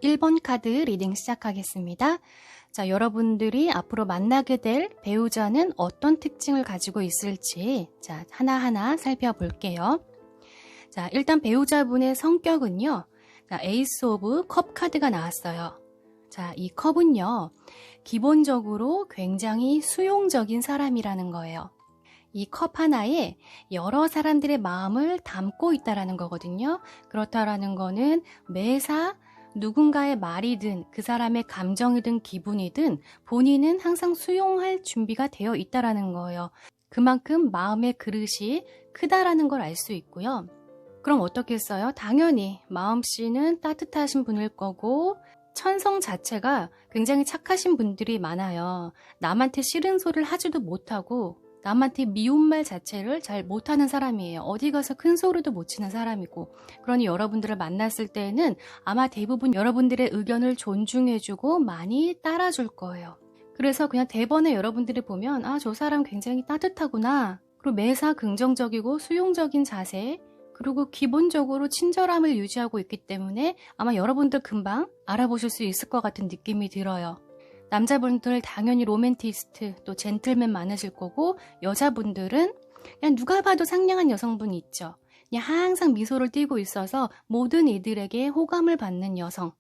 1번 카드 리딩 시작하겠습니다. 자, 여러분들이 앞으로 만나게 될 배우자는 어떤 특징을 가지고 있을지 자, 하나하나 살펴볼게요. 자, 일단 배우자분의 성격은요. 자, 에이스 오브 컵 카드가 나왔어요. 자, 이 컵은요. 기본적으로 굉장히 수용적인 사람이라는 거예요. 이 컵 하나에 여러 사람들의 마음을 담고 있다라는 거거든요. 그렇다라는 거는 매사 누군가의 말이든 그 사람의 감정이든 기분이든 본인은 항상 수용할 준비가 되어 있다라는 거예요. 그만큼 마음의 그릇이 크다라는 걸 알 수 있고요. 그럼 어떻겠어요? 당연히 마음씨는 따뜻하신 분일 거고 천성 자체가 굉장히 착하신 분들이 많아요. 남한테 싫은 소리를 하지도 못하고 남한테 미운 말 자체를 잘 못하는 사람이에요. 어디 가서 큰 소리도 못 치는 사람이고, 그러니 여러분들을 만났을 때에는 아마 대부분 여러분들의 의견을 존중해주고 많이 따라줄 거예요. 그래서 그냥 대번에 여러분들이 보면 아, 저 사람 굉장히 따뜻하구나. 그리고 매사 긍정적이고 수용적인 자세, 그리고 기본적으로 친절함을 유지하고 있기 때문에 아마 여러분들 금방 알아보실 수 있을 것 같은 느낌이 들어요. 남자분들 당연히 로맨티스트 또 젠틀맨 많으실 거고, 여자분들은 그냥 누가 봐도 상냥한 여성분이 있죠. 그냥 항상 미소를 띠고 있어서 모든 이들에게 호감을 받는 여성,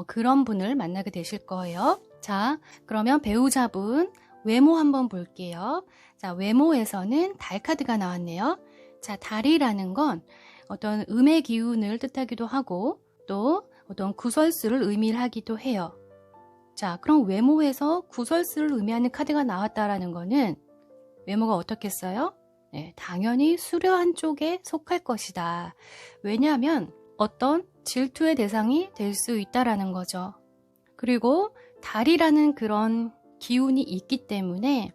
그런 분을 만나게 되실 거예요. 자, 그러면 배우자분 외모 한번 볼게요. 자, 외모에서는 달 카드가 나왔네요. 자, 달이라는 건 어떤 음의 기운을 뜻하기도 하고 또 어떤 구설수를 의미하기도 해요. 자, 그럼 외모에서 구설수를 의미하는 카드가 나왔다라는 거는 외모가 어떻겠어요? 네, 당연히 수려한 쪽에 속할 것이다. 왜냐하면 어떤 질투의 대상이 될 수 있다라는 거죠. 그리고 달이라는 그런 기운이 있기 때문에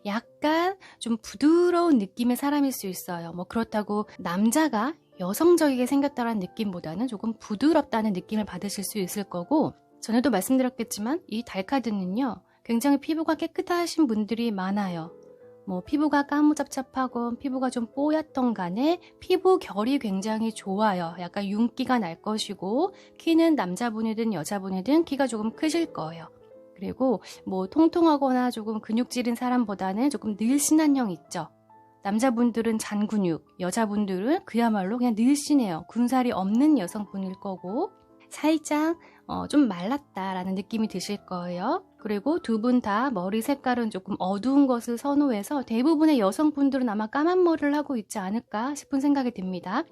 약간 좀 부드러운 느낌의 사람일 수 있어요. 뭐 그렇다고 남자가 여성적이게 생겼다는 느낌보다는 조금 부드럽다는 느낌을 받으실 수 있을 거고, 전에도 말씀드렸겠지만 이 달카드는요. 굉장히 피부가 깨끗하신 분들이 많아요. 뭐 피부가 까무잡잡하건 피부가 좀 뽀얗던 간에 피부 결이 굉장히 좋아요. 약간 윤기가 날 것이고, 키는 남자분이든 여자분이든 키가 조금 크실 거예요. 그리고 뭐 통통하거나 조금 근육질인 사람보다는 조금 늘씬한 형 있죠. 남자분들은 잔근육, 여자분들은 그야말로 그냥 늘씬해요. 군살이 없는 여성분일 거고, 살짝 좀 말랐다라는 느낌이 드실 거예요. 그리고 두 분 다 머리 색깔은 조금 어두운 것을 선호해서 대부분의 여성분들은 아마 까만 머리를 하고 있지 않을까 싶은 생각이 듭니다.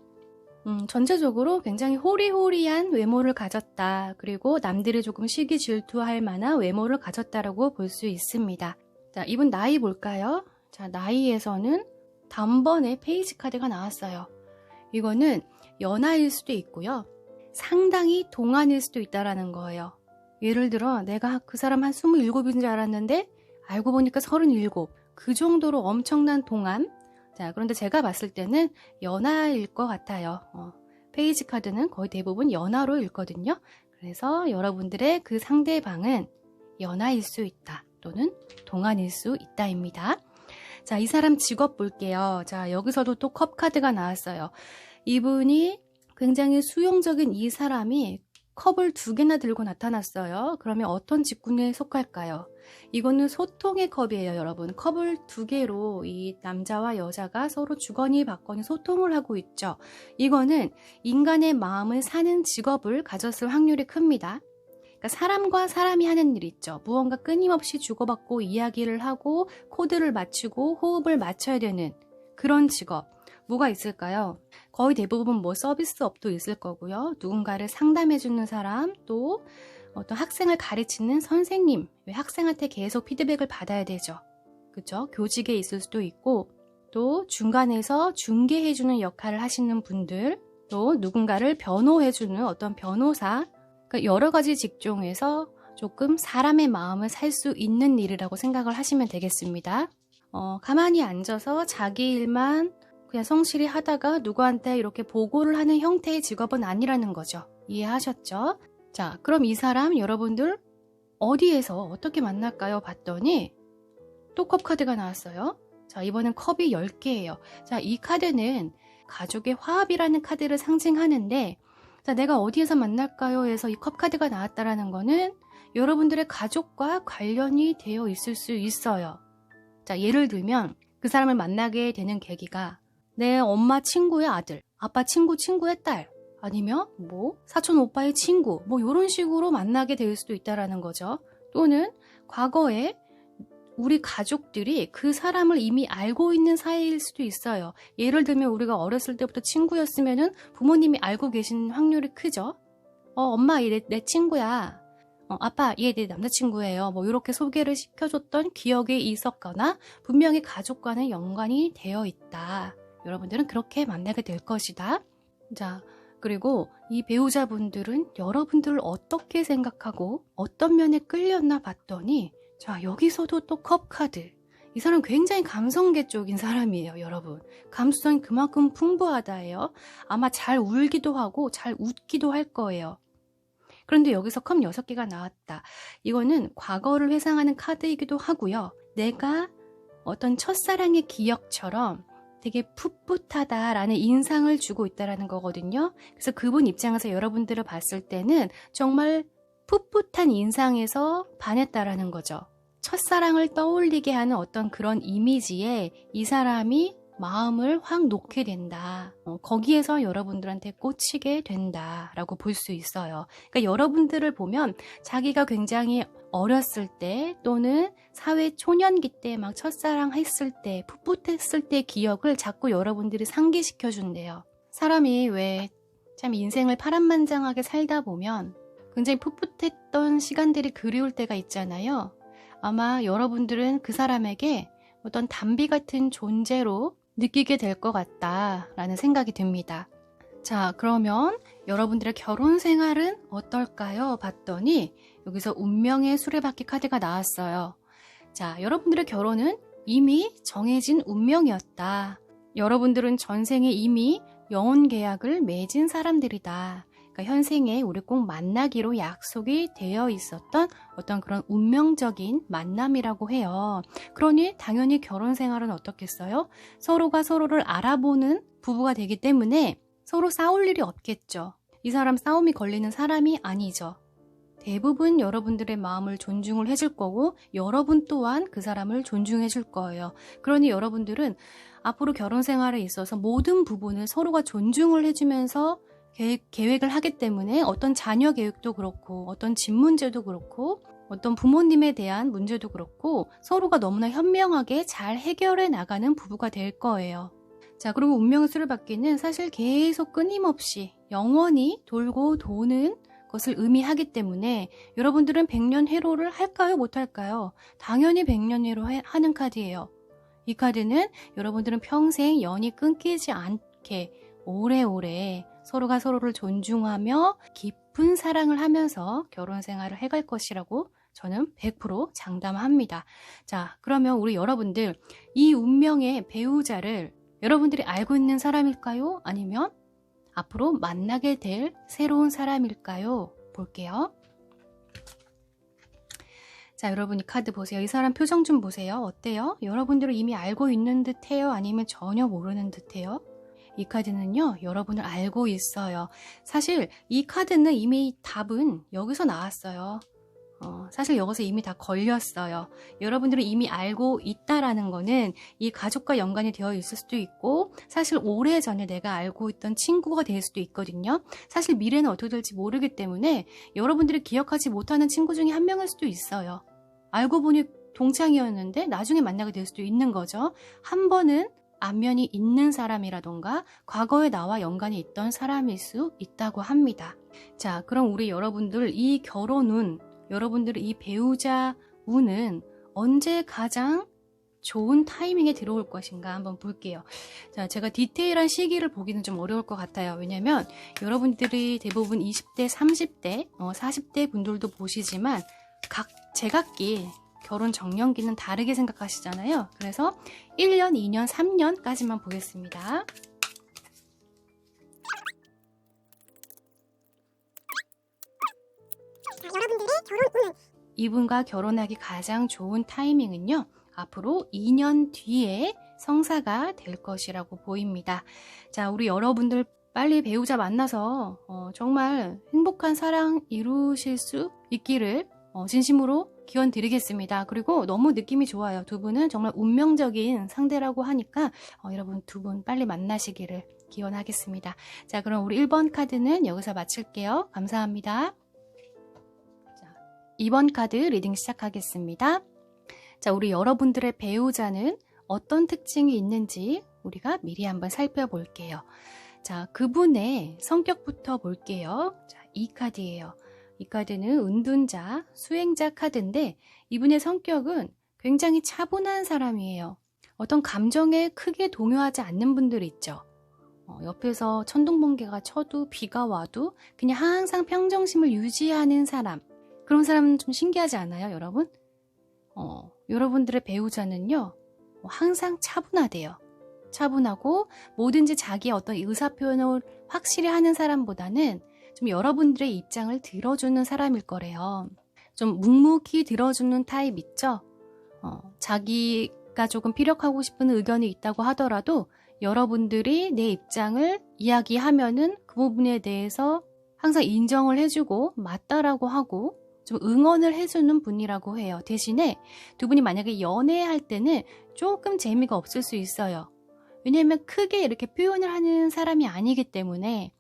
전체적으로 굉장히 호리호리한 외모를 가졌다. 그리고 남들이 조금 시기 질투할 만한 외모를 가졌다라고 볼 수 있습니다. 자, 이분 나이 볼까요? 자, 나이에서는 단번에 페이지 카드가 나왔어요. 이거는 연하일 수도 있고요. 상당히 동안일 수도 있다라는 거예요. 예를 들어 내가 그 사람 한 27인 줄 알았는데 알고 보니까 37. 그 정도로 엄청난 동안. 자, 그런데 제가 봤을 때는 연하일 것 같아요. 페이지 카드는 거의 대부분 연하로 읽거든요. 그래서 여러분들의 그 상대방은 연하일 수 있다 또는 동안일 수 있다입니다. 자, 이 사람 직업 볼게요. 자, 여기서도 또 컵 카드가 나왔어요. 이분이 굉장히 수용적인 이 사람이 컵을 2개나 들고 나타났어요. 그러면 어떤 직군에 속할까요? 이거는 소통의 컵이에요, 여러분. 컵을 2개로 이 남자와 여자가 서로 주거니 받거니 소통을 하고 있죠. 이거는 인간의 마음을 사는 직업을 가졌을 확률이 큽니다. 그러니까 사람과 사람이 하는 일 있죠. 무언가 끊임없이 주고받고 이야기를 하고 코드를 맞추고 호흡을 맞춰야 되는 그런 직업. 뭐가 있을까요? 거의 대부분 뭐 서비스업도 있을 거고요. 누군가를 상담해주는 사람, 또 어떤 학생을 가르치는 선생님, 왜 학생한테 계속 피드백을 받아야 되죠. 그죠? 교직에 있을 수도 있고, 또 중간에서 중개해주는 역할을 하시는 분들, 또 누군가를 변호해주는 어떤 변호사, 그러니까 여러 가지 직종에서 조금 사람의 마음을 살 수 있는 일이라고 생각을 하시면 되겠습니다. 가만히 앉아서 자기 일만 그냥 성실히 하다가 누구한테 이렇게 보고를 하는 형태의 직업은 아니라는 거죠. 이해하셨죠? 자, 그럼 이 사람 여러분들 어디에서 어떻게 만날까요? 봤더니 또 컵 카드가 나왔어요. 자, 이번엔 컵이 10개예요. 자, 이 카드는 가족의 화합이라는 카드를 상징하는데 자, 내가 어디에서 만날까요? 해서 이 컵 카드가 나왔다라는 거는 여러분들의 가족과 관련이 되어 있을 수 있어요. 자, 예를 들면 그 사람을 만나게 되는 계기가 내 엄마 친구의 아들, 아빠 친구의 딸, 아니면 뭐 사촌 오빠의 친구, 뭐 이런 식으로 만나게 될 수도 있다라는 거죠. 또는 과거에 우리 가족들이 그 사람을 이미 알고 있는 사이일 수도 있어요. 예를 들면 우리가 어렸을 때부터 친구였으면은 부모님이 알고 계신 확률이 크죠. 엄마 얘 내 친구야. 아빠 얘 내 남자친구예요. 뭐 이렇게 소개를 시켜줬던 기억이 있었거나 분명히 가족과는 연관이 되어 있다. 여러분들은 그렇게 만나게 될 것이다. 자, 그리고 이 배우자분들은 여러분들을 어떻게 생각하고 어떤 면에 끌렸나 봤더니 자, 여기서도 또 컵 카드. 이 사람 굉장히 감성계 쪽인 사람이에요, 여러분. 감수성이 그만큼 풍부하다예요. 아마 잘 울기도 하고 잘 웃기도 할 거예요. 그런데 여기서 컵 6개가 나왔다. 이거는 과거를 회상하는 카드이기도 하고요. 내가 어떤 첫사랑의 기억처럼 되게 풋풋하다라는 인상을 주고 있다는 거거든요. 그래서 그분 입장에서 여러분들을 봤을 때는 정말 풋풋한 인상에서 반했다라는 거죠. 첫사랑을 떠올리게 하는 어떤 그런 이미지에 이 사람이 마음을 확 놓게 된다. 거기에서 여러분들한테 꽂히게 된다라고 볼 수 있어요. 그러니까 여러분들을 보면 자기가 굉장히 어렸을 때 또는 사회 초년기 때 막 첫사랑 했을 때 풋풋했을 때 기억을 자꾸 여러분들이 상기시켜 준대요. 사람이 왜 참 인생을 파란만장하게 살다 보면 굉장히 풋풋했던 시간들이 그리울 때가 있잖아요. 아마 여러분들은 그 사람에게 어떤 담비 같은 존재로 느끼게 될 것 같다라는 생각이 듭니다. 자, 그러면 여러분들의 결혼 생활은 어떨까요? 봤더니 여기서 운명의 수레바퀴 카드가 나왔어요. 자, 여러분들의 결혼은 이미 정해진 운명이었다. 여러분들은 전생에 이미 영혼 계약을 맺은 사람들이다. 그러니까 현생에 우리 꼭 만나기로 약속이 되어 있었던 어떤 그런 운명적인 만남이라고 해요. 그러니 당연히 결혼 생활은 어떻겠어요? 서로가 서로를 알아보는 부부가 되기 때문에 서로 싸울 일이 없겠죠. 이 사람 싸움이 걸리는 사람이 아니죠. 대부분 여러분들의 마음을 존중을 해줄 거고 여러분 또한 그 사람을 존중해 줄 거예요. 그러니 여러분들은 앞으로 결혼 생활에 있어서 모든 부분을 서로가 존중을 해주면서 계획을 하기 때문에 어떤 자녀 계획도 그렇고 어떤 집 문제도 그렇고 어떤 부모님에 대한 문제도 그렇고 서로가 너무나 현명하게 잘 해결해 나가는 부부가 될 거예요. 자, 그리고 운명의 수레바퀴는 사실 계속 끊임없이 영원히 돌고 도는 것을 의미하기 때문에 여러분들은 백년해로를 할까요? 못할까요? 당연히 백년해로 하는 카드예요. 이 카드는 여러분들은 평생 연이 끊기지 않게 오래오래 서로가 서로를 존중하며 깊은 사랑을 하면서 결혼 생활을 해갈 것이라고 저는 100% 장담합니다. 자, 그러면 우리 여러분들 이 운명의 배우자를 여러분들이 알고 있는 사람일까요? 아니면 앞으로 만나게 될 새로운 사람일까요? 볼게요. 자, 여러분 이 카드 보세요. 이 사람 표정 좀 보세요. 어때요? 여러분들을 이미 알고 있는 듯해요? 아니면 전혀 모르는 듯해요? 이 카드는요, 여러분을 알고 있어요. 사실 이 카드는 이미 답은 여기서 나왔어요. 사실 여기서 이미 다 걸렸어요. 여러분들은 이미 알고 있다라는 거는 이 가족과 연관이 되어 있을 수도 있고 사실 오래전에 내가 알고 있던 친구가 될 수도 있거든요. 사실 미래는 어떻게 될지 모르기 때문에 여러분들이 기억하지 못하는 친구 중에 한 명일 수도 있어요. 알고 보니 동창이었는데 나중에 만나게 될 수도 있는 거죠. 한 번은 안면이 있는 사람이라던가 과거에 나와 연관이 있던 사람일 수 있다고 합니다. 자, 그럼 우리 여러분들 이 결혼운, 여러분들의 이 배우자 운은 언제 가장 좋은 타이밍에 들어올 것인가 한번 볼게요. 자, 제가 디테일한 시기를 보기는 좀 어려울 것 같아요. 왜냐면 여러분들이 대부분 20대, 30대, 40대 분들도 보시지만 각 제각기 결혼 정년기는 다르게 생각하시잖아요. 그래서 1년, 2년, 3년까지만 보겠습니다. 여러분들의 결혼 운은 이분과 결혼하기 가장 좋은 타이밍은요. 앞으로 2년 뒤에 성사가 될 것이라고 보입니다. 자, 우리 여러분들 빨리 배우자 만나서 정말 행복한 사랑 이루실 수 있기를 진심으로 기원 드리겠습니다. 그리고 너무 느낌이 좋아요. 두 분은 정말 운명적인 상대라고 하니까 여러분 두 분 빨리 만나시기를 기원하겠습니다. 자, 그럼 우리 1번 카드는 여기서 마칠게요. 감사합니다. 자, 2번 카드 리딩 시작하겠습니다. 자, 우리 여러분들의 배우자는 어떤 특징이 있는지 우리가 미리 한번 살펴볼게요. 자, 그분의 성격부터 볼게요. 자, 이 카드예요. 이 카드는 은둔자, 수행자 카드인데 이분의 성격은 굉장히 차분한 사람이에요. 어떤 감정에 크게 동요하지 않는 분들 있죠. 옆에서 천둥번개가 쳐도 비가 와도 그냥 항상 평정심을 유지하는 사람. 그런 사람은 좀 신기하지 않아요, 여러분? 여러분들의 배우자는요, 항상 차분하대요. 차분하고 뭐든지 자기의 어떤 의사표현을 확실히 하는 사람보다는 좀 여러분들의 입장을 들어주는 사람일 거래요. 좀 묵묵히 들어주는 타입 있죠? 자기가 조금 피력하고 싶은 의견이 있다고 하더라도 여러분들이 내 입장을 이야기하면은 그 부분에 대해서 항상 인정을 해주고 맞다라고 하고 좀 응원을 해주는 분이라고 해요. 대신에 두 분이 만약에 연애할 때는 조금 재미가 없을 수 있어요. 왜냐하면 크게 이렇게 표현을 하는 사람이 아니기 때문에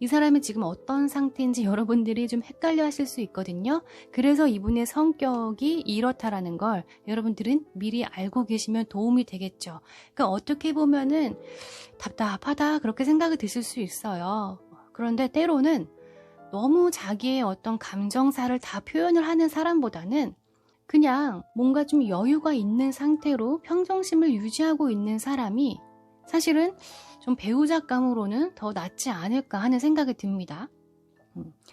이 사람이 지금 어떤 상태인지 여러분들이 좀 헷갈려 하실 수 있거든요. 그래서 이분의 성격이 이렇다라는 걸 여러분들은 미리 알고 계시면 도움이 되겠죠. 그러니까 어떻게 보면은 답답하다 그렇게 생각이 드실 수 있어요. 그런데 때로는 너무 자기의 어떤 감정사를 다 표현을 하는 사람보다는 그냥 뭔가 좀 여유가 있는 상태로 평정심을 유지하고 있는 사람이 사실은 좀 배우자감으로는 더 낫지 않을까 하는 생각이 듭니다.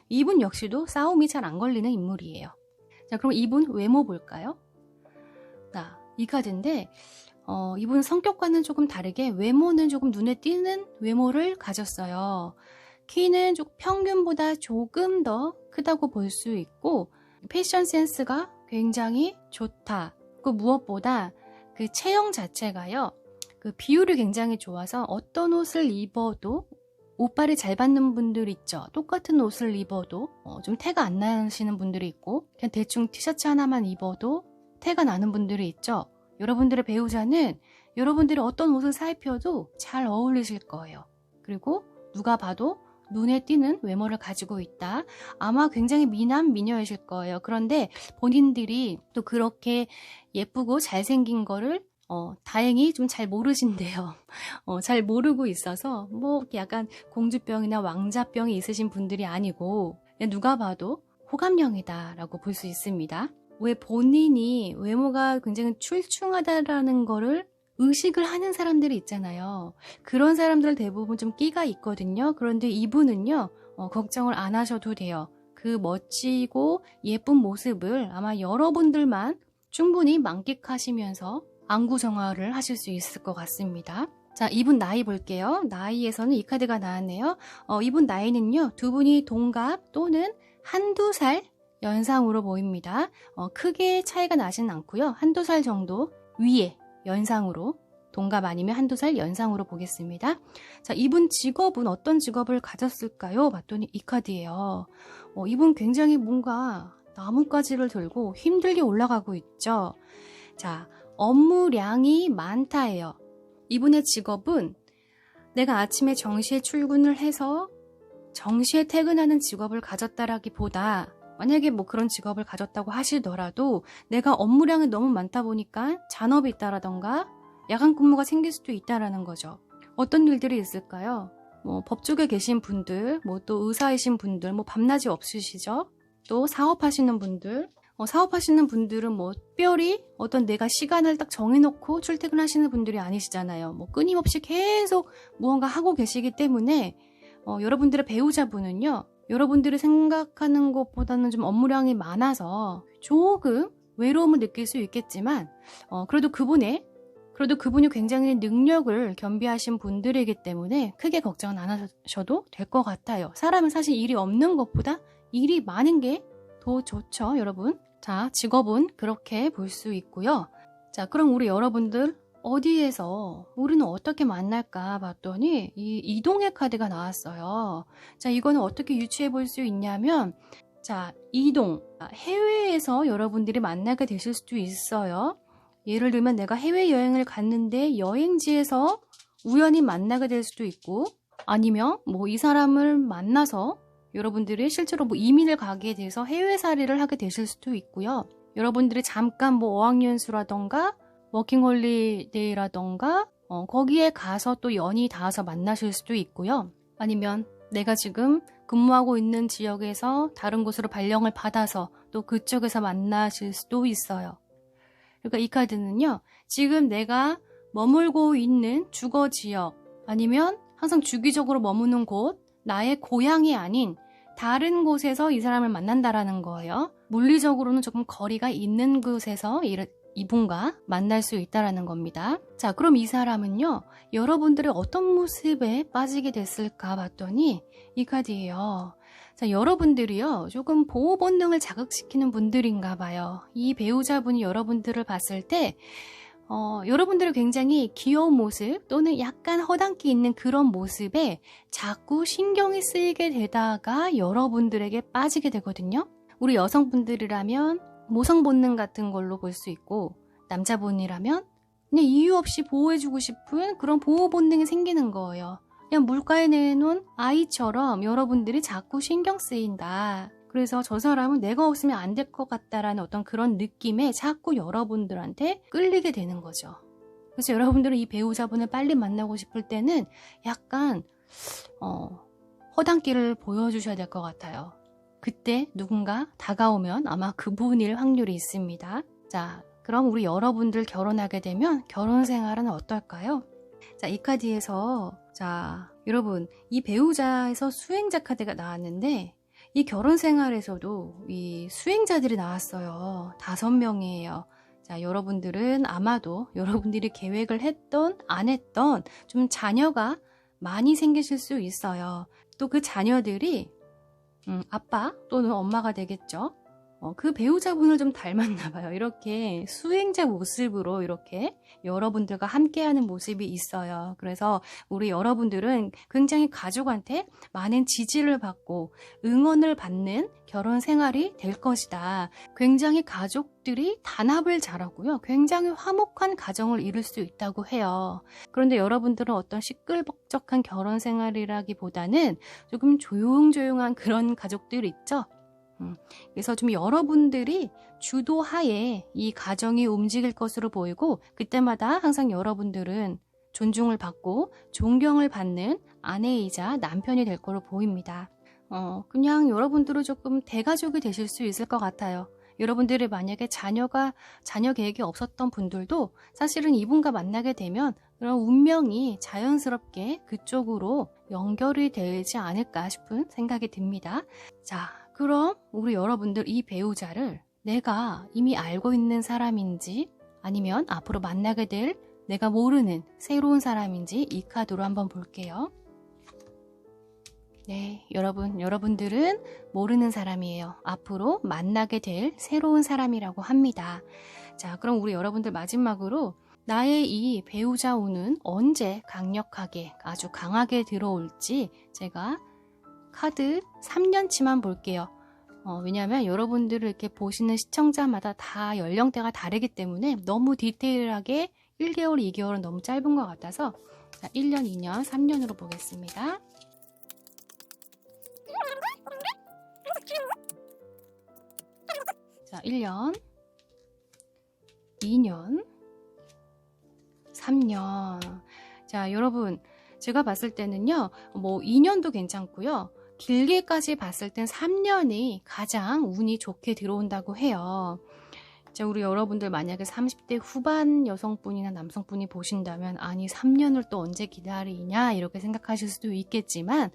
이분 역시도 싸움이 잘 안 걸리는 인물이에요. 자, 그럼 이분 외모 볼까요? 자, 이 카드인데 이분 성격과는 조금 다르게 외모는 조금 눈에 띄는 외모를 가졌어요. 키는 평균보다 조금 더 크다고 볼 수 있고 패션 센스가 굉장히 좋다. 그 무엇보다 그 체형 자체가요. 그 비율이 굉장히 좋아서 어떤 옷을 입어도 옷빨이 잘 받는 분들 있죠. 똑같은 옷을 입어도 좀 태가 안 나시는 분들이 있고 그냥 대충 티셔츠 하나만 입어도 태가 나는 분들이 있죠. 여러분들의 배우자는 여러분들이 어떤 옷을 살펴도 잘 어울리실 거예요. 그리고 누가 봐도 눈에 띄는 외모를 가지고 있다. 아마 굉장히 미남 미녀이실 거예요. 그런데 본인들이 또 그렇게 예쁘고 잘생긴 거를 다행히 좀 잘 모르신대요. 잘 모르고 있어서 뭐 약간 공주병이나 왕자병이 있으신 분들이 아니고 그냥 누가 봐도 호감형이다라고 볼 수 있습니다. 왜 본인이 외모가 굉장히 출중하다라는 거를 의식을 하는 사람들이 있잖아요. 그런 사람들 대부분 좀 끼가 있거든요. 그런데 이분은요, 걱정을 안 하셔도 돼요. 그 멋지고 예쁜 모습을 아마 여러분들만 충분히 만끽하시면서 안구정화를 하실 수 있을 것 같습니다. 자, 이분 나이 볼게요. 나이에서는 이 카드가 나왔네요. 이분 나이는요, 두 분이 동갑 또는 한두 살 연상으로 보입니다. 크게 차이가 나진 않고요. 한두 살 정도 위에 연상으로 동갑 아니면 한두 살 연상으로 보겠습니다. 자, 이분 직업은 어떤 직업을 가졌을까요? 봤더니 이 카드예요. 이분 굉장히 뭔가 나뭇가지를 들고 힘들게 올라가고 있죠. 자, 업무량이 많다예요. 이분의 직업은 내가 아침에 정시에 출근을 해서 정시에 퇴근하는 직업을 가졌다라기보다 만약에 뭐 그런 직업을 가졌다고 하시더라도 내가 업무량이 너무 많다 보니까 잔업이 있다라던가 야간 근무가 생길 수도 있다라는 거죠. 어떤 일들이 있을까요? 뭐 법조계 계신 분들, 뭐 또 의사이신 분들, 뭐 밤낮이 없으시죠? 또 사업하시는 분들, 사업하시는 분들은 뭐 특별히 어떤 내가 시간을 딱 정해놓고 출퇴근하시는 분들이 아니시잖아요. 뭐 끊임없이 계속 무언가 하고 계시기 때문에 여러분들의 배우자분은요. 여러분들이 생각하는 것보다는 좀 업무량이 많아서 조금 외로움을 느낄 수 있겠지만 그래도 그분이 굉장히 능력을 겸비하신 분들이기 때문에 크게 걱정은 안 하셔도 될 것 같아요. 사람은 사실 일이 없는 것보다 일이 많은 게 더 좋죠, 여러분. 자, 직업은 그렇게 볼 수 있고요. 자, 그럼 우리 여러분들 어디에서 우리는 어떻게 만날까 봤더니 이 이동의 카드가 나왔어요. 자, 이거는 어떻게 유추해 볼 수 있냐면, 자, 이동. 해외에서 여러분들이 만나게 되실 수도 있어요. 예를 들면 내가 해외여행을 갔는데 여행지에서 우연히 만나게 될 수도 있고, 아니면 뭐 이 사람을 만나서 여러분들이 실제로 뭐 이민을 가게 돼서 해외살이를 하게 되실 수도 있고요. 여러분들이 잠깐 뭐 어학연수라던가 워킹홀리데이라던가 거기에 가서 또 연이 닿아서 만나실 수도 있고요. 아니면 내가 지금 근무하고 있는 지역에서 다른 곳으로 발령을 받아서 또 그쪽에서 만나실 수도 있어요. 그러니까 이 카드는요, 지금 내가 머물고 있는 주거 지역, 아니면 항상 주기적으로 머무는 곳, 나의 고향이 아닌 다른 곳에서 이 사람을 만난다라는 거예요. 물리적으로는 조금 거리가 있는 곳에서 이분과 만날 수 있다라는 겁니다. 자, 그럼 이 사람은요, 여러분들의 어떤 모습에 빠지게 됐을까 봤더니 이 카드예요. 자, 여러분들이요, 조금 보호 본능을 자극시키는 분들인가 봐요. 이 배우자분이 여러분들을 봤을 때 여러분들이 굉장히 귀여운 모습 또는 약간 허당기 있는 그런 모습에 자꾸 신경이 쓰이게 되다가 여러분들에게 빠지게 되거든요. 우리 여성분들이라면 모성 본능 같은 걸로 볼 수 있고, 남자분이라면 그냥 이유 없이 보호해주고 싶은 그런 보호 본능이 생기는 거예요. 그냥 물가에 내놓은 아이처럼 여러분들이 자꾸 신경 쓰인다. 그래서 저 사람은 내가 없으면 안 될 것 같다라는 어떤 그런 느낌에 자꾸 여러분들한테 끌리게 되는 거죠. 그래서 여러분들은 이 배우자분을 빨리 만나고 싶을 때는 약간 허당기를 보여주셔야 될 것 같아요. 그때 누군가 다가오면 아마 그분일 확률이 있습니다. 자, 그럼 우리 여러분들 결혼하게 되면 결혼 생활은 어떨까요? 자, 이 카드에서, 자, 여러분, 이 배우자에서 수행자 카드가 나왔는데, 이 결혼 생활에서도 이 수행자들이 나왔어요. 5명이에요. 자, 여러분들은 아마도 여러분들이 계획을 했던, 안 했던 좀 자녀가 많이 생기실 수 있어요. 또 그 자녀들이 아빠 또는 엄마가 되겠죠. 그 배우자분을 좀 닮았나 봐요. 이렇게 수행자 모습으로 이렇게 여러분들과 함께하는 모습이 있어요. 그래서 우리 여러분들은 굉장히 가족한테 많은 지지를 받고 응원을 받는 결혼 생활이 될 것이다. 굉장히 가족들이 단합을 잘하고요. 굉장히 화목한 가정을 이룰 수 있다고 해요. 그런데 여러분들은 어떤 시끌벅적한 결혼 생활이라기보다는 조금 조용조용한 그런 가족들 있죠? 그래서 좀 여러분들이 주도하에 이 가정이 움직일 것으로 보이고, 그때마다 항상 여러분들은 존중을 받고 존경을 받는 아내이자 남편이 될 거로 보입니다. 그냥 여러분들은 조금 대가족이 되실 수 있을 것 같아요. 여러분들이 만약에 자녀 계획이 없었던 분들도 사실은 이분과 만나게 되면 그런 운명이 자연스럽게 그쪽으로 연결이 되지 않을까 싶은 생각이 듭니다. 자, 그럼 우리 여러분들 이 배우자를 내가 이미 알고 있는 사람인지 아니면 앞으로 만나게 될 내가 모르는 새로운 사람인지 이 카드로 한번 볼게요. 네, 여러분들은 모르는 사람이에요. 앞으로 만나게 될 새로운 사람이라고 합니다. 자, 그럼 우리 여러분들 마지막으로 나의 이 배우자 운은 언제 강력하게 아주 강하게 들어올지 제가 카드 3년치만 볼게요. 왜냐하면 여러분들을 이렇게 보시는 시청자마다 다 연령대가 다르기 때문에 너무 디테일하게 1개월, 2개월은 너무 짧은 것 같아서 자, 1년, 2년, 3년으로 보겠습니다. 자, 1년, 2년, 3년. 자, 여러분, 제가 봤을 때는요, 뭐 2년도 괜찮고요. 길게까지 봤을 땐 3년이 가장 운이 좋게 들어온다고 해요. 자, 우리 여러분들 만약에 30대 후반 여성분이나 남성분이 보신다면 아니 3년을 또 언제 기다리냐 이렇게 생각하실 수도 있겠지만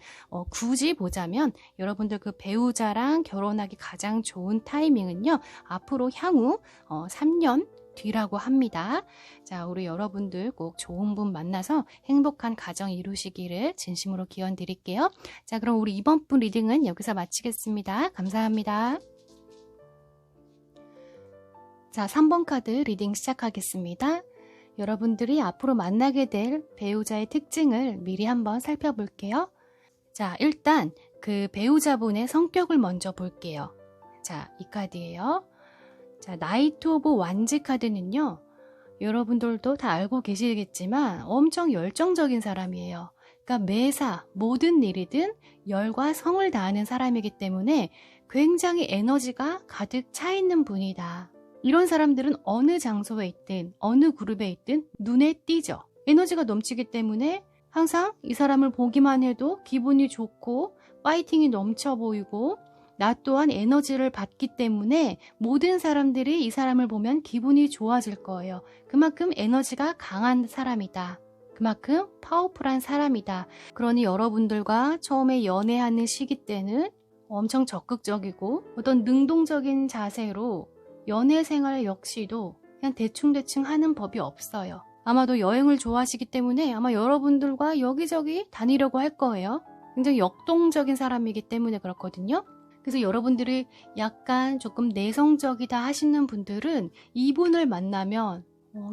굳이 보자면 여러분들 그 배우자랑 결혼하기 가장 좋은 타이밍은요. 앞으로 향후 3년 뒤라고 합니다. 자, 우리 여러분들 꼭 좋은 분 만나서 행복한 가정 이루시기를 진심으로 기원 드릴게요. 자, 그럼 우리 이번 분 리딩은 여기서 마치겠습니다. 감사합니다. 자, 3번 카드 리딩 시작하겠습니다. 여러분들이 앞으로 만나게 될 배우자의 특징을 미리 한번 살펴볼게요. 자, 일단 그 배우자분의 성격을 먼저 볼게요. 자, 이 카드예요. 자, 나이트 오브 완즈 카드는요. 여러분들도 다 알고 계시겠지만 엄청 열정적인 사람이에요. 그러니까 매사 모든 일이든 열과 성을 다하는 사람이기 때문에 굉장히 에너지가 가득 차 있는 분이다. 이런 사람들은 어느 장소에 있든 어느 그룹에 있든 눈에 띄죠. 에너지가 넘치기 때문에 항상 이 사람을 보기만 해도 기분이 좋고 파이팅이 넘쳐 보이고 나 또한 에너지를 받기 때문에 모든 사람들이 이 사람을 보면 기분이 좋아질 거예요. 그만큼 에너지가 강한 사람이다. 그만큼 파워풀한 사람이다. 그러니 여러분들과 처음에 연애하는 시기 때는 엄청 적극적이고 어떤 능동적인 자세로 연애 생활 역시도 그냥 대충대충 하는 법이 없어요. 아마도 여행을 좋아하시기 때문에 아마 여러분들과 여기저기 다니려고 할 거예요. 굉장히 역동적인 사람이기 때문에 그렇거든요. 그래서 여러분들이 약간 조금 내성적이다 하시는 분들은 이분을 만나면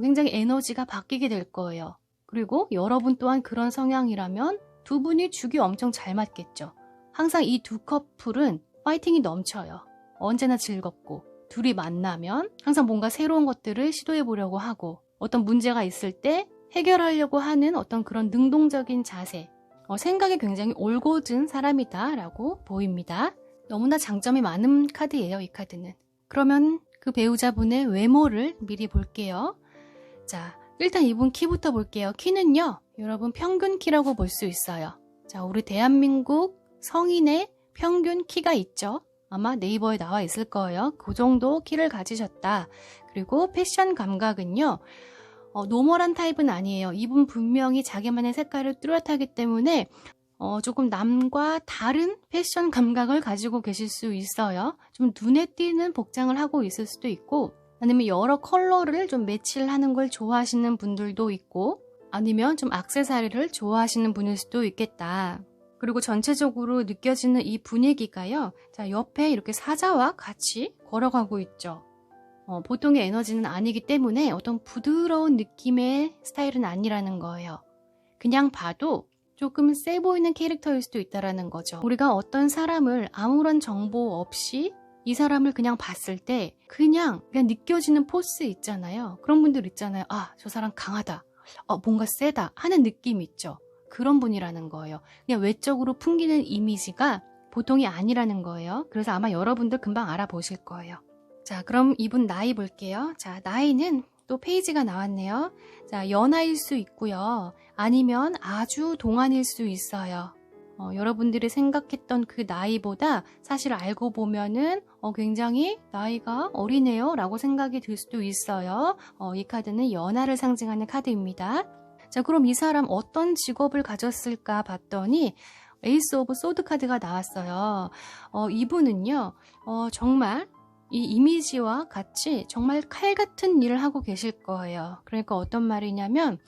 굉장히 에너지가 바뀌게 될 거예요. 그리고 여러분 또한 그런 성향이라면 두 분이 죽이 엄청 잘 맞겠죠. 항상 이 두 커플은 파이팅이 넘쳐요. 언제나 즐겁고 둘이 만나면 항상 뭔가 새로운 것들을 시도해 보려고 하고 어떤 문제가 있을 때 해결하려고 하는 어떤 그런 능동적인 자세, 생각이 굉장히 올곧은 사람이다 라고 보입니다. 너무나 장점이 많은 카드예요, 이 카드는. 그러면 그 배우자분의 외모를 미리 볼게요. 자, 일단 이분 키부터 볼게요. 키는요, 여러분 평균 키라고 볼 수 있어요. 자, 우리 대한민국 성인의 평균 키가 있죠. 아마 네이버에 나와 있을 거예요. 그 정도 키를 가지셨다. 그리고 패션 감각은요, 노멀한 타입은 아니에요. 이분 분명히 자기만의 색깔을 뚜렷하기 때문에 조금 남과 다른 패션 감각을 가지고 계실 수 있어요. 좀 눈에 띄는 복장을 하고 있을 수도 있고 아니면 여러 컬러를 좀 매치를 하는 걸 좋아하시는 분들도 있고 아니면 좀 액세서리를 좋아하시는 분일 수도 있겠다. 그리고 전체적으로 느껴지는 이 분위기가요. 자, 옆에 이렇게 사자와 같이 걸어가고 있죠. 보통의 에너지는 아니기 때문에 어떤 부드러운 느낌의 스타일은 아니라는 거예요. 그냥 봐도 조금 세 보이는 캐릭터일 수도 있다는 거죠. 우리가 어떤 사람을 아무런 정보 없이 이 사람을 그냥 봤을 때 그냥 느껴지는 포스 있잖아요. 그런 분들 있잖아요. 아, 저 사람 강하다. 뭔가 세다 하는 느낌 있죠. 그런 분이라는 거예요. 그냥 외적으로 풍기는 이미지가 보통이 아니라는 거예요. 그래서 아마 여러분들 금방 알아보실 거예요. 자, 그럼 이분 나이 볼게요. 자, 나이는 또 페이지가 나왔네요. 자, 연하일 수 있고요. 아니면 아주 동안일 수 있어요. 여러분들이 생각했던 그 나이보다 사실 알고 보면은 굉장히 나이가 어리네요 라고 생각이 들 수도 있어요. 이 카드는 연하를 상징하는 카드입니다. 자, 그럼 이 사람 어떤 직업을 가졌을까 봤더니 에이스 오브 소드 카드가 나왔어요. 이분은요, 정말 이 이미지와 같이 정말 칼 같은 일을 하고 계실 거예요. 그러니까 어떤 말이냐면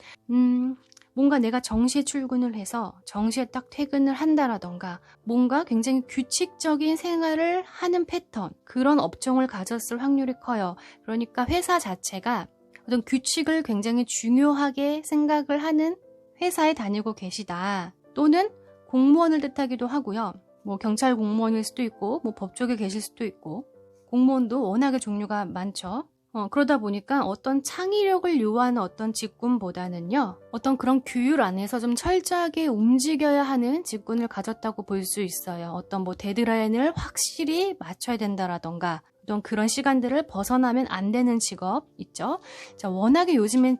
뭔가 내가 정시에 출근을 해서 정시에 딱 퇴근을 한다라던가 뭔가 굉장히 규칙적인 생활을 하는 패턴, 그런 업종을 가졌을 확률이 커요. 그러니까 회사 자체가 어떤 규칙을 굉장히 중요하게 생각을 하는 회사에 다니고 계시다. 또는 공무원을 뜻하기도 하고요. 뭐 경찰 공무원일 수도 있고 뭐 법조계 계실 수도 있고 공무원도 워낙에 종류가 많죠. 그러다 보니까 어떤 창의력을 요하는 어떤 직군보다는요, 어떤 그런 규율 안에서 좀 철저하게 움직여야 하는 직군을 가졌다고 볼 수 있어요. 어떤 뭐 데드라인을 확실히 맞춰야 된다라던가 어떤 그런 시간들을 벗어나면 안 되는 직업 있죠. 자, 워낙에 요즘엔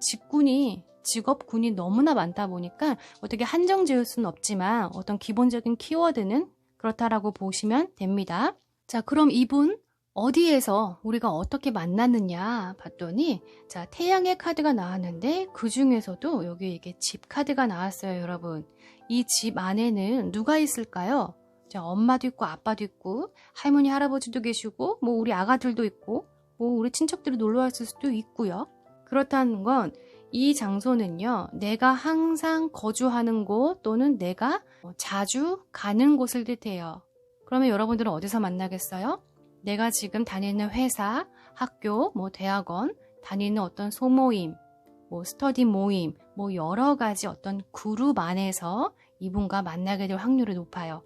직업군이 너무나 많다 보니까 어떻게 한정 지을 수는 없지만 어떤 기본적인 키워드는 그렇다라고 보시면 됩니다. 자, 그럼 이분 어디에서 우리가 어떻게 만났느냐 봤더니 자, 태양의 카드가 나왔는데 그 중에서도 여기 이게 집 카드가 나왔어요, 여러분. 이 집 안에는 누가 있을까요? 자, 엄마도 있고 아빠도 있고 할머니 할아버지도 계시고 뭐 우리 아가들도 있고 뭐 우리 친척들이 놀러 왔을 수도 있고요. 그렇다는 건 이 장소는요, 내가 항상 거주하는 곳 또는 내가 자주 가는 곳을 뜻해요. 그러면 여러분들은 어디서 만나겠어요? 내가 지금 다니는 회사, 학교, 뭐 대학원, 다니는 어떤 소모임, 뭐 스터디 모임, 뭐 여러 가지 어떤 그룹 안에서 이분과 만나게 될 확률이 높아요.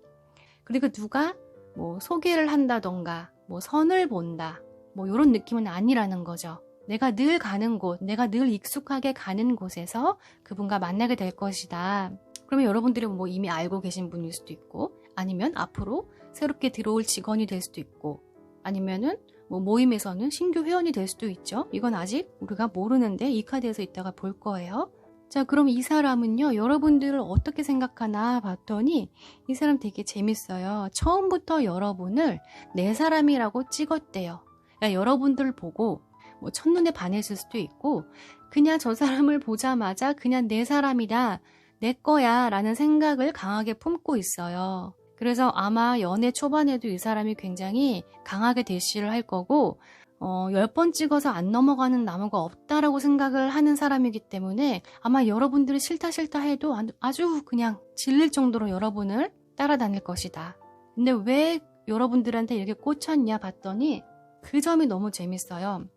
그리고 누가 뭐 소개를 한다던가 뭐 선을 본다 뭐 이런 느낌은 아니라는 거죠. 내가 늘 가는 곳, 내가 늘 익숙하게 가는 곳에서 그분과 만나게 될 것이다. 그러면 여러분들이 뭐 이미 알고 계신 분일 수도 있고, 아니면 앞으로 새롭게 들어올 직원이 될 수도 있고, 아니면은 뭐 모임에서는 신규 회원이 될 수도 있죠. 이건 아직 우리가 모르는데 이 카드에서 이따가 볼 거예요. 자, 그럼 이 사람은요, 여러분들을 어떻게 생각하나 봤더니 이 사람 되게 재밌어요. 처음부터 여러분을 내 사람이라고 찍었대요. 그러니까 여러분들 보고 뭐 첫눈에 반했을 수도 있고, 그냥 저 사람을 보자마자 그냥 내 사람이다, 내 거야 라는 생각을 강하게 품고 있어요. 그래서 아마 연애 초반에도 이 사람이 굉장히 강하게 대시를 할 거고, 10번 찍어서 안 넘어가는 나무가 없다라고 생각을 하는 사람이기 때문에 아마 여러분들이 싫다 해도 아주 그냥 질릴 정도로 여러분을 따라다닐 것이다. 근데 왜 여러분들한테 이렇게 꽂혔냐 봤더니 그 점이 너무 재밌어요.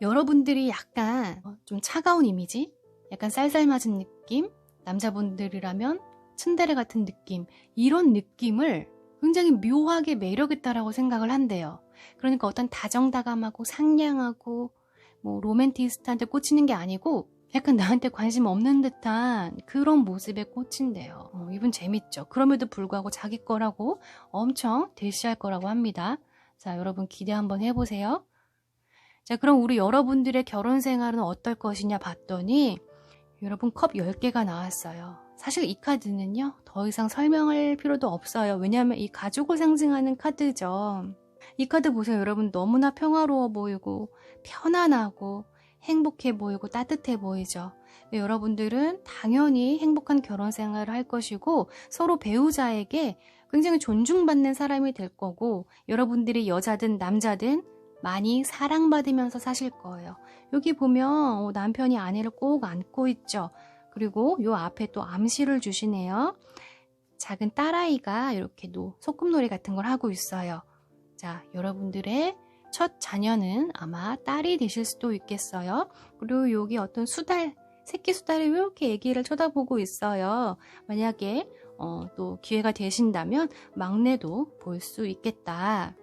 여러분들이 약간 좀 차가운 이미지? 약간 쌀쌀맞은 느낌? 남자분들이라면 츤데레 같은 느낌, 이런 느낌을 굉장히 묘하게 매력있다라고 생각을 한대요. 그러니까 어떤 다정다감하고 상냥하고 뭐 로맨티스트한테 꽂히는 게 아니고 약간 나한테 관심 없는 듯한 그런 모습에 꽂힌대요. 이분 재밌죠. 그럼에도 불구하고 자기 거라고 엄청 대시할 거라고 합니다. 자, 여러분 기대 한번 해보세요. 자, 그럼 우리 여러분들의 결혼 생활은 어떨 것이냐 봤더니 여러분 컵 10개가 나왔어요. 사실 이 카드는요, 더 이상 설명할 필요도 없어요. 왜냐하면 이 가족을 상징하는 카드죠. 이 카드 보세요. 여러분 너무나 평화로워 보이고 편안하고 행복해 보이고 따뜻해 보이죠. 여러분들은 당연히 행복한 결혼 생활을 할 것이고 서로 배우자에게 굉장히 존중받는 사람이 될 거고, 여러분들이 여자든 남자든 많이 사랑받으면서 사실 거예요. 여기 보면 남편이 아내를 꼭 안고 있죠. 그리고 요 앞에 또 암시를 주시네요. 작은 딸아이가 이렇게 소꿉놀이 같은 걸 하고 있어요. 자, 여러분들의 첫 자녀는 아마 딸이 되실 수도 있겠어요. 그리고 여기 어떤 수달, 새끼 수달이 이렇게 아기를 쳐다보고 있어요. 만약에 또 기회가 되신다면 막내도 볼 수 있겠다.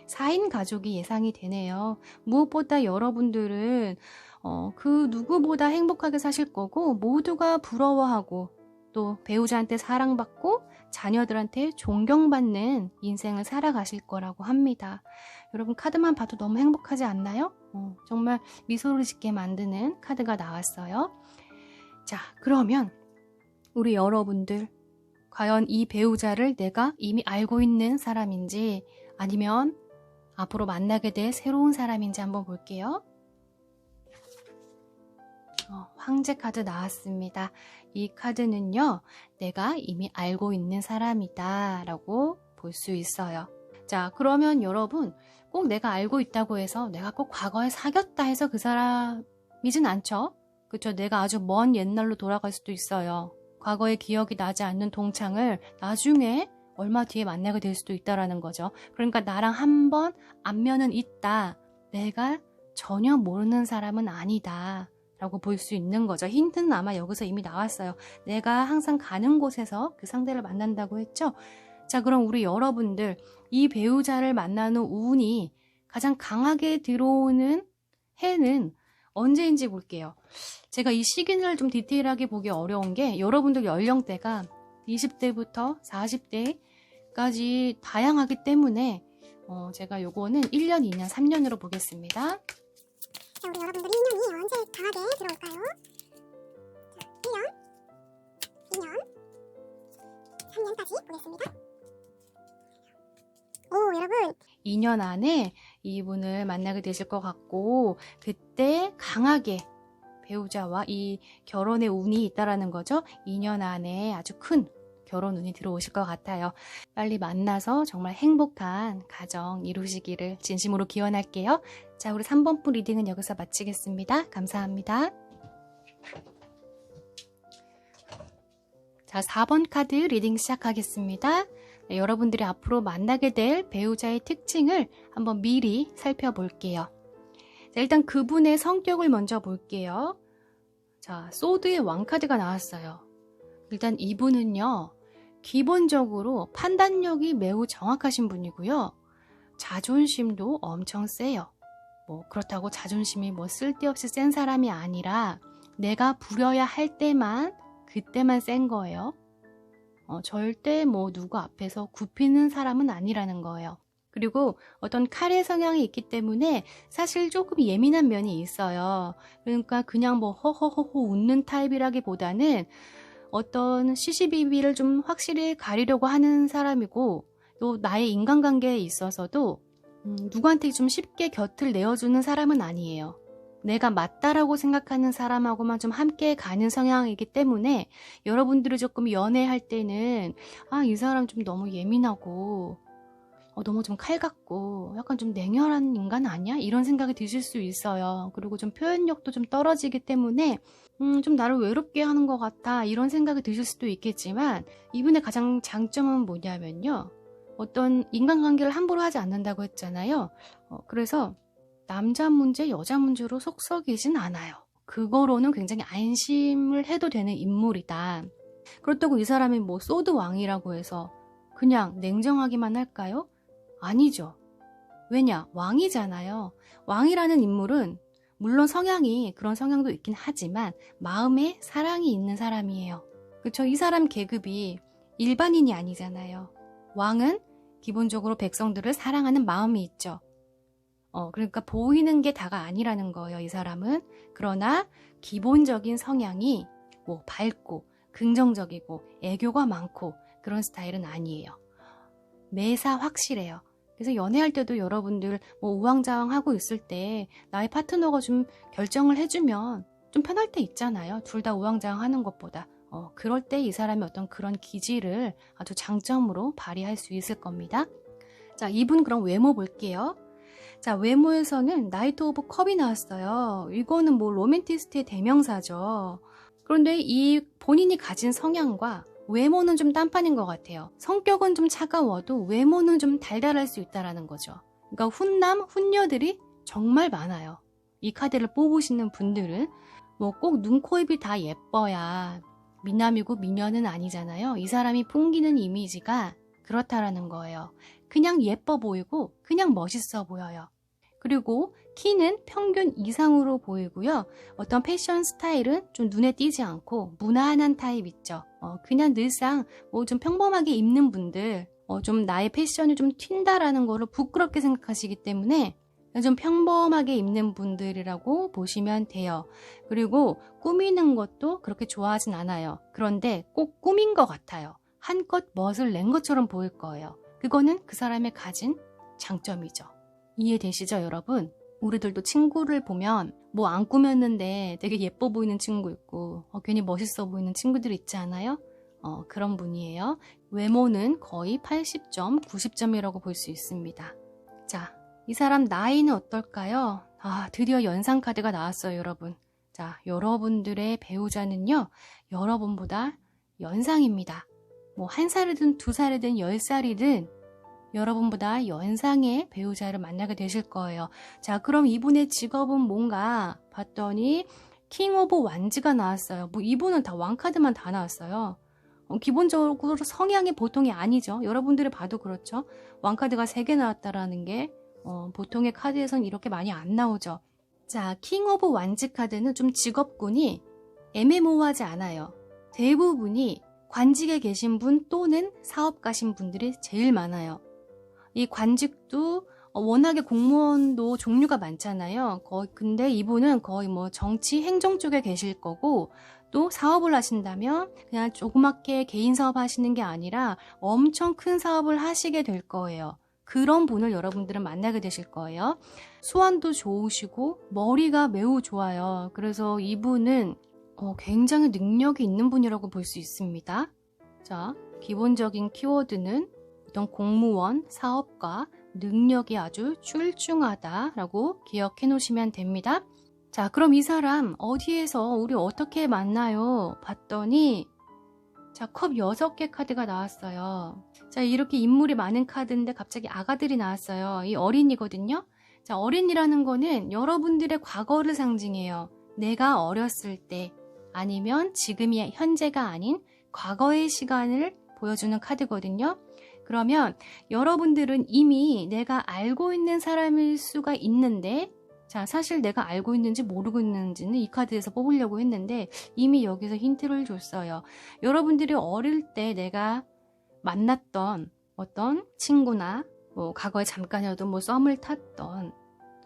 4인 가족이 예상이 되네요. 무엇보다 여러분들은 그 누구보다 행복하게 사실 거고, 모두가 부러워하고 또 배우자한테 사랑받고 자녀들한테 존경받는 인생을 살아가실 거라고 합니다. 여러분 카드만 봐도 너무 행복하지 않나요? 정말 미소를 짓게 만드는 카드가 나왔어요. 자, 그러면 우리 여러분들 과연 이 배우자를 내가 이미 알고 있는 사람인지 아니면 앞으로 만나게 될 새로운 사람인지 한번 볼게요. 황제 카드 나왔습니다. 이 카드는요, 내가 이미 알고 있는 사람이다 라고 볼 수 있어요. 자, 그러면 여러분 꼭 내가 알고 있다고 해서 내가 꼭 과거에 사귀었다 해서 그 사람이진 않죠? 그쵸? 내가 아주 먼 옛날로 돌아갈 수도 있어요. 과거의 기억이 나지 않는 동창을 나중에 얼마 뒤에 만나게 될 수도 있다라는 거죠. 그러니까 나랑 한번 안면은 있다. 내가 전혀 모르는 사람은 아니다 라고 볼 수 있는 거죠. 힌트는 아마 여기서 이미 나왔어요. 내가 항상 가는 곳에서 그 상대를 만난다고 했죠. 자, 그럼 우리 여러분들 이 배우자를 만나는 운이 가장 강하게 들어오는 해는 언제인지 볼게요. 제가 이 시기를 좀 디테일하게 보기 어려운 게 여러분들 연령대가 20대부터 40대까지 다양하기 때문에 제가 요거는 1년, 2년, 3년으로 보겠습니다. 자, 우리 여러분들 1년이 언제 강하게 들어올까요? 자, 1년, 2년, 3년까지 보겠습니다. 오, 여러분 2년 안에 이분을 만나게 되실 것 같고, 그때 강하게 배우자와 이 결혼의 운이 있다라는 거죠. 2년 안에 아주 큰 결혼 운이 들어오실 것 같아요. 빨리 만나서 정말 행복한 가정 이루시기를 진심으로 기원할게요. 자, 우리 3번분 리딩은 여기서 마치겠습니다. 감사합니다. 자, 4번 카드 리딩 시작하겠습니다. 네, 여러분들이 앞으로 만나게 될 배우자의 특징을 한번 미리 살펴볼게요. 자, 일단 그분의 성격을 먼저 볼게요. 자, 소드의 왕카드가 나왔어요. 일단 이분은요, 기본적으로 판단력이 매우 정확하신 분이고요. 자존심도 엄청 세요. 뭐 그렇다고 자존심이 뭐 쓸데없이 센 사람이 아니라 내가 부려야 할 때만 그때만 센 거예요. 절대 뭐 누구 앞에서 굽히는 사람은 아니라는 거예요. 그리고 어떤 칼의 성향이 있기 때문에 사실 조금 예민한 면이 있어요. 그러니까 그냥 뭐 허허허허 웃는 타입이라기보다는 어떤 시시비비를 좀 확실히 가리려고 하는 사람이고, 또 나의 인간관계에 있어서도 누구한테 좀 쉽게 곁을 내어주는 사람은 아니에요. 내가 맞다라고 생각하는 사람하고만 좀 함께 가는 성향이기 때문에 여러분들이 조금 연애할 때는 이 사람 좀 너무 예민하고 너무 좀 칼 같고 약간 좀 냉혈한 인간 아니야? 이런 생각이 드실 수 있어요. 그리고 좀 표현력도 좀 떨어지기 때문에 좀 나를 외롭게 하는 것 같아 이런 생각이 드실 수도 있겠지만, 이분의 가장 장점은 뭐냐면요, 어떤 인간관계를 함부로 하지 않는다고 했잖아요. 그래서 남자 문제, 여자 문제로 속썩이진 않아요. 그거로는 굉장히 안심을 해도 되는 인물이다. 그렇다고 이 사람이 뭐 소드 왕이라고 해서 그냥 냉정하기만 할까요? 아니죠. 왜냐? 왕이잖아요. 왕이라는 인물은 물론 성향이 그런 성향도 있긴 하지만 마음에 사랑이 있는 사람이에요. 그렇죠? 이 사람 계급이 일반인이 아니잖아요. 왕은 기본적으로 백성들을 사랑하는 마음이 있죠. 그러니까 보이는 게 다가 아니라는 거예요, 이 사람은. 그러나 기본적인 성향이 뭐 밝고 긍정적이고 애교가 많고 그런 스타일은 아니에요. 매사 확실해요. 그래서 연애할 때도 여러분들 뭐 우왕좌왕하고 있을 때 나의 파트너가 좀 결정을 해주면 좀 편할 때 있잖아요. 둘 다 우왕좌왕하는 것보다. 그럴 때 이 사람이 어떤 그런 기질을 아주 장점으로 발휘할 수 있을 겁니다. 자, 이분 그럼 외모 볼게요. 자, 외모에서는 나이트 오브 컵이 나왔어요. 이거는 뭐 로맨티스트의 대명사죠. 그런데 이 본인이 가진 성향과 외모는 좀 딴판인 것 같아요. 성격은 좀 차가워도 외모는 좀 달달할 수 있다는 거죠. 그러니까 훈남, 훈녀들이 정말 많아요. 이 카드를 뽑으시는 분들은 뭐 꼭 눈, 코, 입이 다 예뻐야 미남이고 미녀는 아니잖아요. 이 사람이 풍기는 이미지가 그렇다라는 거예요. 그냥 예뻐 보이고 그냥 멋있어 보여요. 그리고 키는 평균 이상으로 보이고요. 어떤 패션 스타일은 좀 눈에 띄지 않고 무난한 타입 있죠. 그냥 늘상 뭐 좀 평범하게 입는 분들, 좀 나의 패션이 좀 튄다라는 거를 부끄럽게 생각하시기 때문에 좀 평범하게 입는 분들이라고 보시면 돼요. 그리고 꾸미는 것도 그렇게 좋아하진 않아요. 그런데 꼭 꾸민 것 같아요. 한껏 멋을 낸 것처럼 보일 거예요. 그거는 그 사람의 가진 장점이죠. 이해되시죠, 여러분? 우리들도 친구를 보면 뭐 안 꾸몄는데 되게 예뻐 보이는 친구 있고 괜히 멋있어 보이는 친구들 있지 않아요? 그런 분이에요. 외모는 거의 80점, 90점이라고 볼 수 있습니다. 자, 이 사람 나이는 어떨까요? 드디어 연상 카드가 나왔어요, 여러분. 자, 여러분들의 배우자는요, 여러분보다 연상입니다. 뭐 1살이든 2살이든 10살이든 여러분보다 연상의 배우자를 만나게 되실 거예요. 자, 그럼 이분의 직업은 뭔가 봤더니 킹 오브 완즈가 나왔어요. 뭐 이분은 다 왕카드만 다 나왔어요. 기본적으로 성향이 보통이 아니죠. 여러분들이 봐도 그렇죠. 왕카드가 3개 나왔다라는 게 보통의 카드에선 이렇게 많이 안 나오죠. 자, 킹 오브 완즈 카드는 좀 직업군이 애매모호하지 않아요. 대부분이 관직에 계신 분 또는 사업가신 분들이 제일 많아요. 이 관직도 워낙에 공무원도 종류가 많잖아요. 근데 이분은 거의 뭐 정치, 행정 쪽에 계실 거고, 또 사업을 하신다면 그냥 조그맣게 개인 사업 하시는 게 아니라 엄청 큰 사업을 하시게 될 거예요. 그런 분을 여러분들은 만나게 되실 거예요. 수완도 좋으시고 머리가 매우 좋아요. 그래서 이분은 굉장히 능력이 있는 분이라고 볼 수 있습니다. 자, 기본적인 키워드는 어떤 공무원, 사업가, 능력이 아주 출중하다라고 기억해 놓으시면 됩니다. 자, 그럼 이 사람 어디에서 우리 어떻게 만나요? 봤더니 자, 컵 6개 카드가 나왔어요. 자, 이렇게 인물이 많은 카드인데 갑자기 아가들이 나왔어요. 이 어린이거든요. 자, 어린이라는 거는 여러분들의 과거를 상징해요. 내가 어렸을 때 아니면 지금이 현재가 아닌 과거의 시간을 보여주는 카드거든요. 그러면 여러분들은 이미 내가 알고 있는 사람일 수가 있는데, 자, 사실 내가 알고 있는지 모르고 있는지는 이 카드에서 뽑으려고 했는데 이미 여기서 힌트를 줬어요. 여러분들이 어릴 때 내가 만났던 어떤 친구나 뭐 과거에 잠깐이라도 뭐 썸을 탔던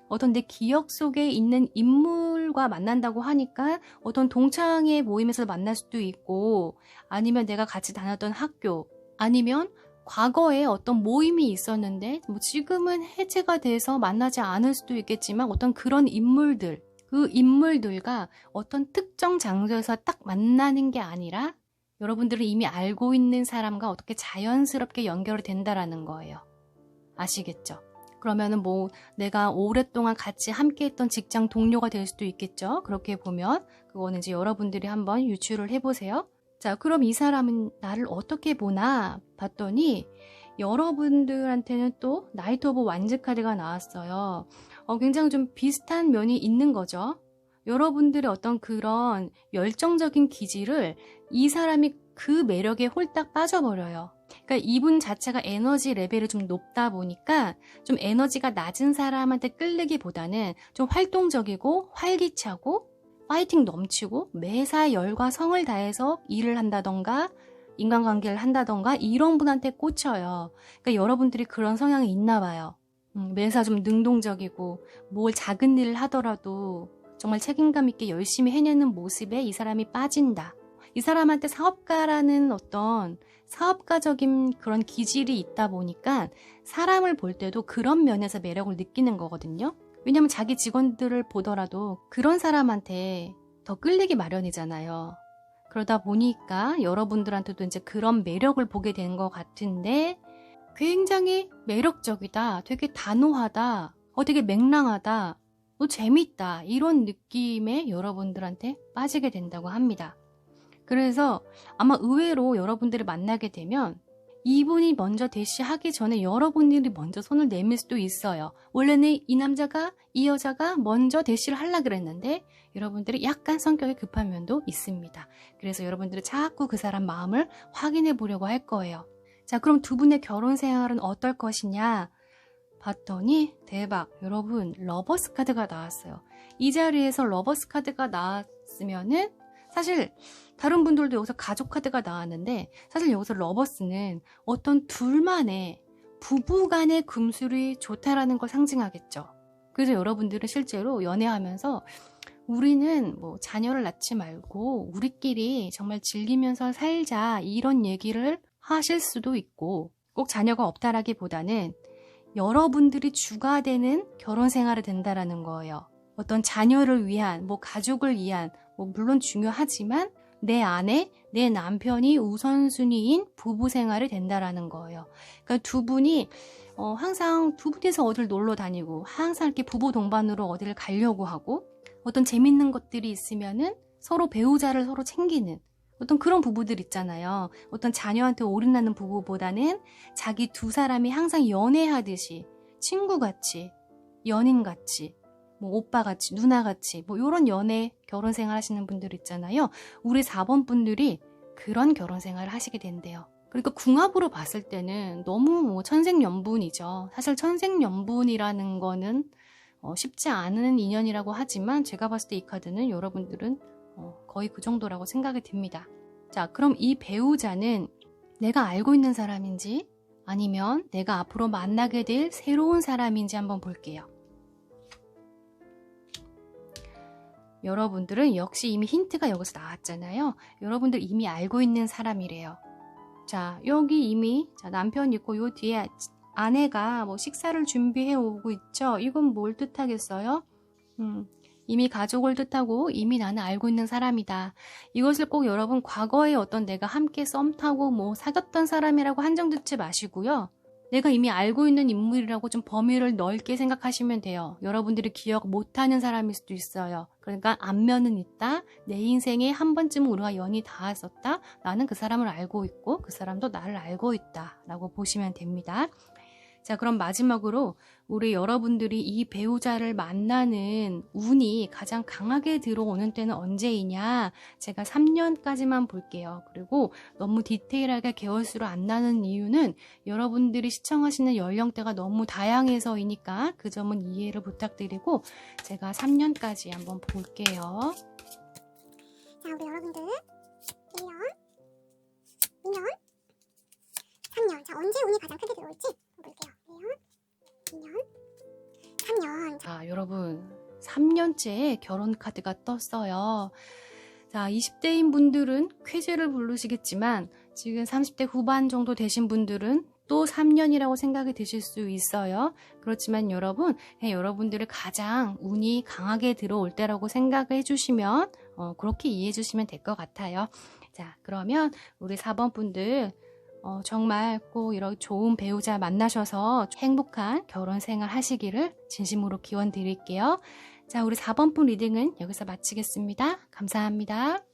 어떤 내 기억 속에 있는 인물과 만난다고 하니까 어떤 동창회 모임에서 만날 수도 있고, 아니면 내가 같이 다녔던 학교, 아니면 과거에 어떤 모임이 있었는데 뭐 지금은 해체가 돼서 만나지 않을 수도 있겠지만 어떤 그런 인물들, 그 인물들과 어떤 특정 장소에서 딱 만나는 게 아니라 여러분들은 이미 알고 있는 사람과 어떻게 자연스럽게 연결이 된다라는 거예요. 아시겠죠? 그러면은 뭐 내가 오랫동안 같이 함께했던 직장 동료가 될 수도 있겠죠. 그렇게 보면 그거는 이제 여러분들이 한번 유추를 해보세요. 자, 그럼 이 사람은 나를 어떻게 보나 봤더니 여러분들한테는 또 나이트 오브 완즈 카드가 나왔어요. 굉장히 좀 비슷한 면이 있는 거죠. 여러분들의 어떤 그런 열정적인 기질을 이 사람이 그 매력에 홀딱 빠져버려요. 그러니까 이분 자체가 에너지 레벨이 좀 높다 보니까 좀 에너지가 낮은 사람한테 끌리기보다는 좀 활동적이고 활기차고 파이팅 넘치고 매사 열과 성을 다해서 일을 한다던가 인간관계를 한다던가 이런 분한테 꽂혀요. 그러니까 여러분들이 그런 성향이 있나 봐요. 매사 좀 능동적이고 뭘 작은 일을 하더라도 정말 책임감 있게 열심히 해내는 모습에 이 사람이 빠진다. 이 사람한테 사업가라는 어떤 사업가적인 그런 기질이 있다 보니까 사람을 볼 때도 그런 면에서 매력을 느끼는 거거든요. 왜냐면 자기 직원들을 보더라도 그런 사람한테 더 끌리기 마련이잖아요. 그러다 보니까 여러분들한테도 이제 그런 매력을 보게 된 것 같은데, 굉장히 매력적이다, 되게 단호하다, 되게 맹랑하다, 재밌다, 이런 느낌에 여러분들한테 빠지게 된다고 합니다. 그래서 아마 의외로 여러분들을 만나게 되면 이분이 먼저 대시하기 전에 여러분들이 먼저 손을 내밀 수도 있어요. 원래는 이 남자가, 이 여자가 먼저 대시를 하려고 그랬는데 여러분들이 약간 성격이 급한 면도 있습니다. 그래서 여러분들이 자꾸 그 사람 마음을 확인해 보려고 할 거예요. 자, 그럼 두 분의 결혼 생활은 어떨 것이냐 봤더니 대박, 여러분 러버스 카드가 나왔어요. 이 자리에서 러버스 카드가 나왔으면은 사실 다른 분들도 여기서 가족 카드가 나왔는데, 사실 여기서 러버스는 어떤 둘만의 부부간의 금술이 좋다라는 걸 상징하겠죠. 그래서 여러분들은 실제로 연애하면서 우리는 뭐 자녀를 낳지 말고 우리끼리 정말 즐기면서 살자, 이런 얘기를 하실 수도 있고, 꼭 자녀가 없다라기보다는 여러분들이 주가 되는 결혼 생활이 된다라는 거예요. 어떤 자녀를 위한, 뭐 가족을 위한, 뭐 물론 중요하지만 내 아내, 내 남편이 우선순위인 부부 생활이 된다라는 거예요. 그러니까 두 분이 항상 두 분이서 어딜 놀러 다니고 항상 이렇게 부부 동반으로 어디를 가려고 하고, 어떤 재밌는 것들이 있으면은 서로 배우자를 서로 챙기는 어떤 그런 부부들 있잖아요. 어떤 자녀한테 올인하는 부부보다는 자기 두 사람이 항상 연애하듯이 친구같이, 연인같이, 뭐 오빠같이, 누나같이, 뭐 이런 연애, 결혼 생활 하시는 분들 있잖아요. 우리 4번 분들이 그런 결혼 생활을 하시게 된대요. 그러니까 궁합으로 봤을 때는 너무 뭐 천생연분이죠. 사실 천생연분이라는 거는 쉽지 않은 인연이라고 하지만 제가 봤을 때 이 카드는 여러분들은 거의 그 정도라고 생각이 듭니다. 자, 그럼 이 배우자는 내가 알고 있는 사람인지 아니면 내가 앞으로 만나게 될 새로운 사람인지 한번 볼게요. 여러분들은 역시 이미 힌트가 여기서 나왔잖아요. 여러분들 이미 알고 있는 사람이래요. 자, 여기 이미 남편 있고 요 뒤에 아내가 뭐 식사를 준비해 오고 있죠. 이건 뭘 뜻하겠어요? 이미 가족을 뜻하고 이미 나는 알고 있는 사람이다. 이것을 꼭 여러분 과거에 어떤 내가 함께 썸 타고 뭐 사귀었던 사람이라고 한정 듣지 마시고요. 내가 이미 알고 있는 인물이라고 좀 범위를 넓게 생각하시면 돼요. 여러분들이 기억 못하는 사람일 수도 있어요. 그러니까 안면은 있다. 내 인생에 한 번쯤 우리가 연이 닿았었다. 나는 그 사람을 알고 있고 그 사람도 나를 알고 있다. 라고 보시면 됩니다. 자, 그럼 마지막으로 우리 여러분들이 이 배우자를 만나는 운이 가장 강하게 들어오는 때는 언제이냐? 제가 3년까지만 볼게요. 그리고 너무 디테일하게 개월수로 안 나는 이유는 여러분들이 시청하시는 연령대가 너무 다양해서이니까 그 점은 이해를 부탁드리고 제가 3년까지 한번 볼게요. 자, 우리 여러분들 1년, 2년, 3년. 자, 언제 운이 가장 크게 들어올지 볼게요. 1년, 2년, 3년. 자, 여러분 3년째 결혼 카드가 떴어요. 자, 20대인 분들은 쾌재를 부르시겠지만 지금 30대 후반 정도 되신 분들은 또 3년이라고 생각이 드실 수 있어요. 그렇지만 여러분, 여러분들을 가장 운이 강하게 들어올 때라고 생각해 주시면 그렇게 이해해 주시면 될 것 같아요. 자, 그러면 우리 4번 분들 정말 꼭 이런 좋은 배우자 만나셔서 행복한 결혼 생활 하시기를 진심으로 기원 드릴게요. 자, 우리 4번 분 리딩은 여기서 마치겠습니다. 감사합니다.